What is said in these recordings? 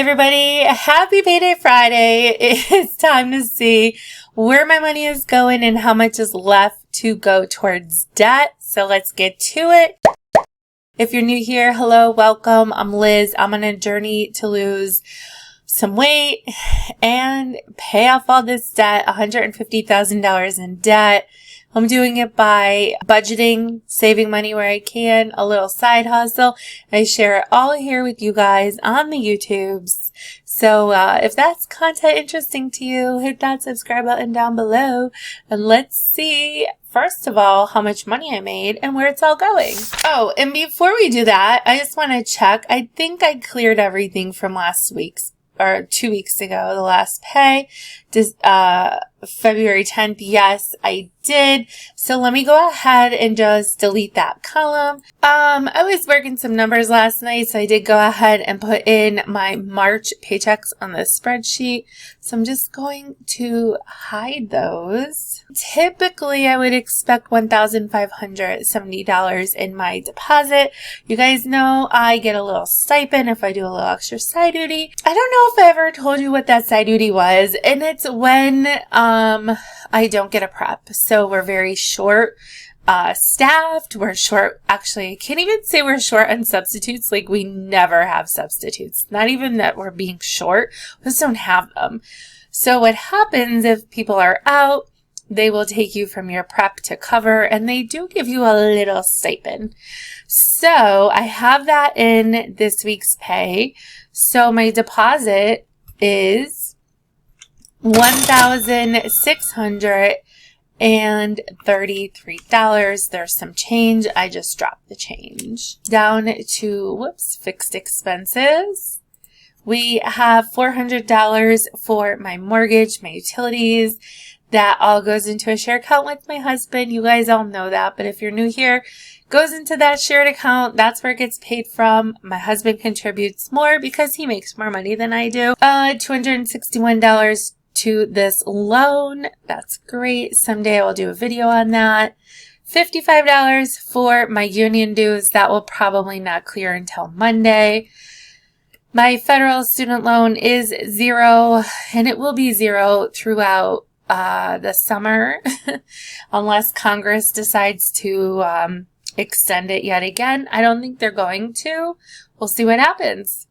everybody, happy Payday Friday. It's time to see where my money is going and how much is left to go towards debt. So let's get to it. If you're new here, hello, welcome. I'm Liz. I'm on a journey to lose some weight and pay off all this debt, $150,000 in debt. I'm doing it by budgeting, saving money where I can, a little side hustle. I share it all here with you guys on the YouTubes. So if that's content interesting to you, hit that subscribe button down below. And let's see, first of all, how much money I made and where it's all going. Oh, and before we do that, I just want to check. I think I cleared everything from last week's or 2 weeks ago, the last pay. February 10th, yes, I did. So let me go ahead and just delete that column. I was working some numbers last night, so I did go ahead and put in my March paychecks on the spreadsheet. So I'm just going to hide those. Typically, I would expect $1,570 in my deposit. You guys know I get a little stipend if I do a little extra side duty. I don't know if I ever told you what that side duty was, and it's when I don't get a prep. So we're very short staffed. We're short. Actually, I can't even say we're short on substitutes. Like, we never have substitutes. Not even that we're being short. We just don't have them. So what happens if people are out, they will take you from your prep to cover, and they do give you a little stipend. So I have that in this week's pay. So my deposit is $1,633. There's some change. I just dropped the change. Down to, fixed expenses. We have $400 for my mortgage, my utilities. That all goes into a shared account with my husband. You guys all know that, but if you're new here, goes into that shared account. That's where it gets paid from. My husband contributes more because he makes more money than I do. $261 to this loan. That's great. Someday I will do a video on that. $55 for my union dues. That will probably not clear until Monday. My federal student loan is $0, and it will be $0 throughout the summer unless Congress decides to extend it yet again. I don't think they're going to. We'll see what happens.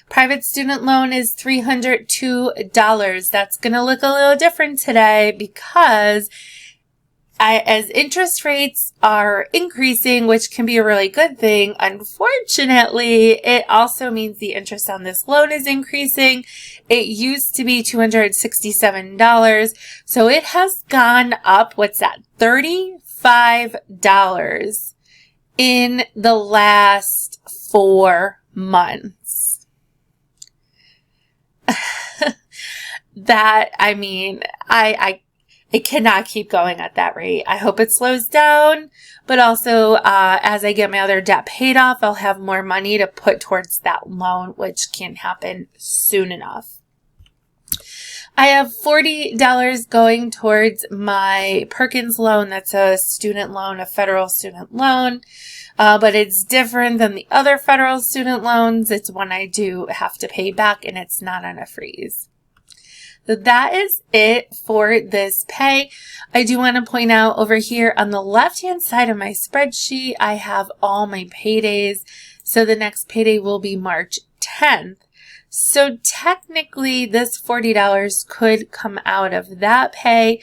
Private student loan is $302. That's going to look a little different today because as interest rates are increasing, which can be a really good thing, unfortunately, it also means the interest on this loan is increasing. It used to be $267. So it has gone up, what's that, $35 in the last 4 months. That, I mean, it cannot keep going at that rate. I hope it slows down, but also as I get my other debt paid off, I'll have more money to put towards that loan, which can happen soon enough. I have $40 going towards my Perkins loan. That's a student loan, a federal student loan, but it's different than the other federal student loans. It's one I do have to pay back, and it's not on a freeze. So that is it for this pay. I do want to point out over here on the left-hand side of my spreadsheet, I have all my paydays. So the next payday will be March 10th. So technically this $40 could come out of that pay,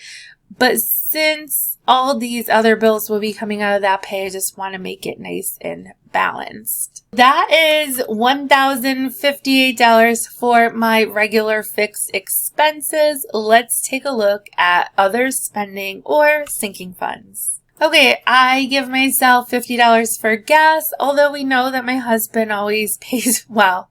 but since all these other bills will be coming out of that pay, I just want to make it nice and balanced. That is $1,058 for my regular fixed expenses. Let's take a look at other spending or sinking funds. Okay, I give myself $50 for gas, although we know that my husband always pays, well,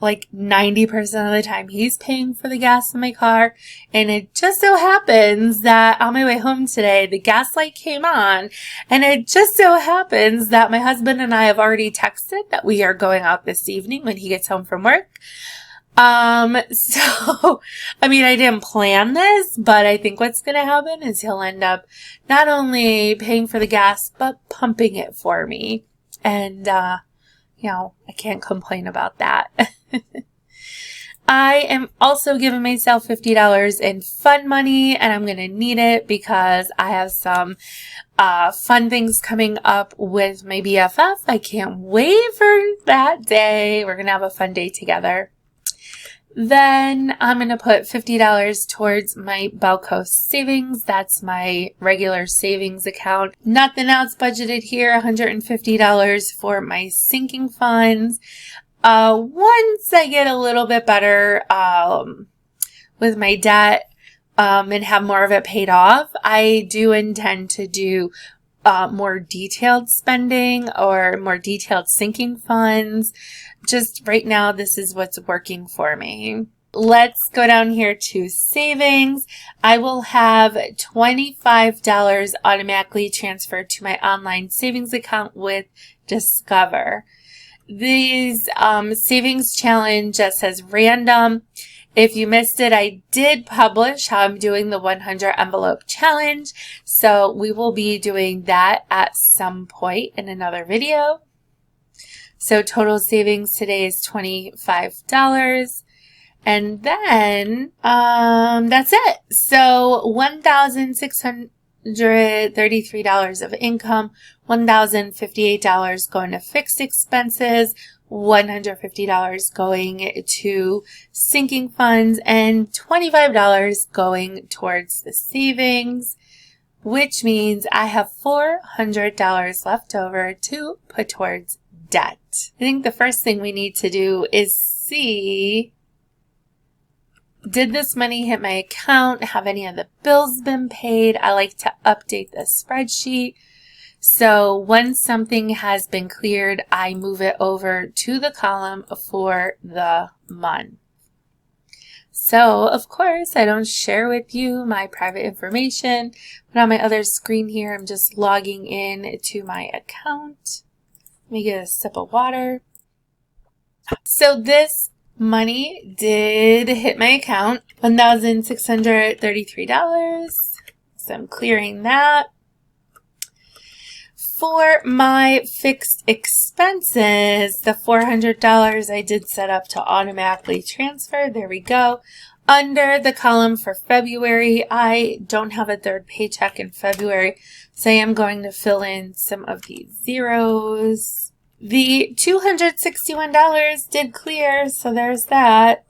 like 90% of the time he's paying for the gas in my car. And it just so happens that on my way home today, the gas light came on, and it just so happens that my husband and I have already texted that we are going out this evening when he gets home from work. So, I mean, I didn't plan this, but I think what's going to happen is he'll end up not only paying for the gas, but pumping it for me. And, you know, I can't complain about that. I am also giving myself $50 in fun money, and I'm going to need it because I have some fun things coming up with my BFF. I can't wait for that day. We're going to have a fun day together. Then I'm going to put $50 towards my Belco savings. That's my regular savings account. Nothing else budgeted here. $150 for my sinking funds. Once I get a little bit better with my debt and have more of it paid off, I do intend to do more detailed spending or more detailed sinking funds. Just right now, this is what's working for me. Let's go down here to savings. I will have $25 automatically transferred to my online savings account with Discover. These savings challenge just says random. If you missed it, I did publish how I'm doing the 100 envelope challenge. So we will be doing that at some point in another video. So total savings today is $25. And then that's it. So $1,633 of income, $1,058 going to fixed expenses, $150 going to sinking funds, and $25 going towards the savings, which means I have $400 left over to put towards debt. I think the first thing we need to do is see, did this money hit my account? Have any of the bills been paid? I like to update the spreadsheet. So once something has been cleared, I move it over to the column for the month. So, of course, I don't share with you my private information, but on my other screen here, I'm just logging in to my account. Let me get a sip of water. So this money did hit my account, $1,633. So I'm clearing that. For my fixed expenses, the $400 I did set up to automatically transfer. There we go. Under the column for February, I don't have a third paycheck in February, so I am going to fill in some of these zeros. The $261 did clear, so there's that.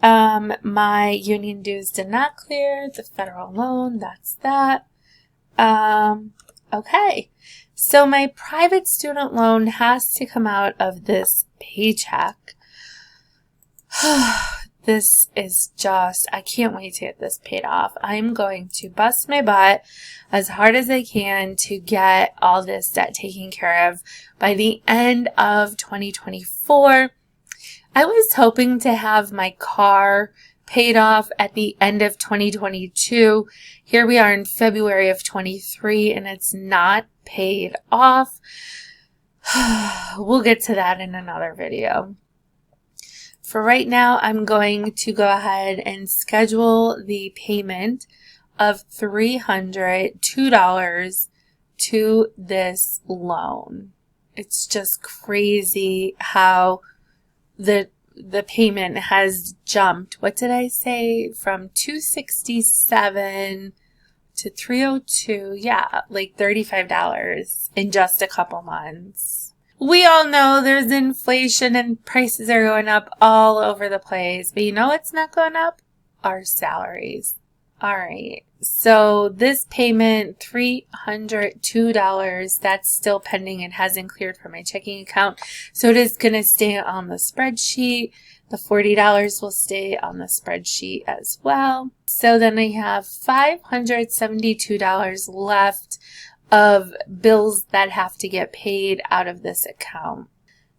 My union dues did not clear. The federal loan, that's that. Okay. So my private student loan has to come out of this paycheck. This is just, I can't wait to get this paid off. I'm going to bust my butt as hard as I can to get all this debt taken care of by the end of 2024. I was hoping to have my car paid off at the end of 2022. Here we are in February of 23 and it's not paid off. We'll get to that in another video. For right now, I'm going to go ahead and schedule the payment of $302 to this loan. It's just crazy how the payment has jumped. What did I say? From $267 to $302. Yeah, like $35 in just a couple months. We all know there's inflation and prices are going up all over the place. But you know what's not going up? Our salaries. All right. So this payment, $302, that's still pending and hasn't cleared from my checking account. So it is going to stay on the spreadsheet. The $40 will stay on the spreadsheet as well. So then I have $572 left of bills that have to get paid out of this account.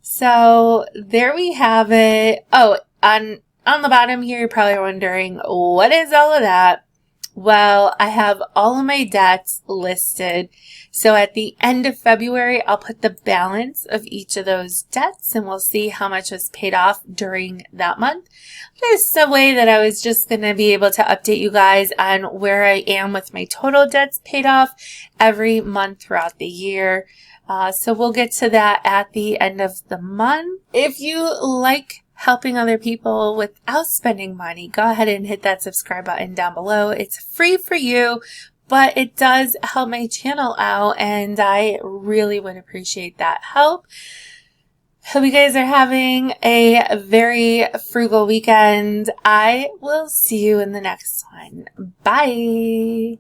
So there we have it. Oh, on the bottom here, you're probably wondering, what is all of that? Well, I have all of my debts listed. So at the end of February, I'll put the balance of each of those debts and we'll see how much was paid off during that month. This is a way that I was just going to be able to update you guys on where I am with my total debts paid off every month throughout the year. So we'll get to that at the end of the month. If you like helping other people without spending money, go ahead and hit that subscribe button down below. It's free for you, but it does help my channel out, and I really would appreciate that help. Hope you guys are having a very frugal weekend. I will see you in the next one. Bye.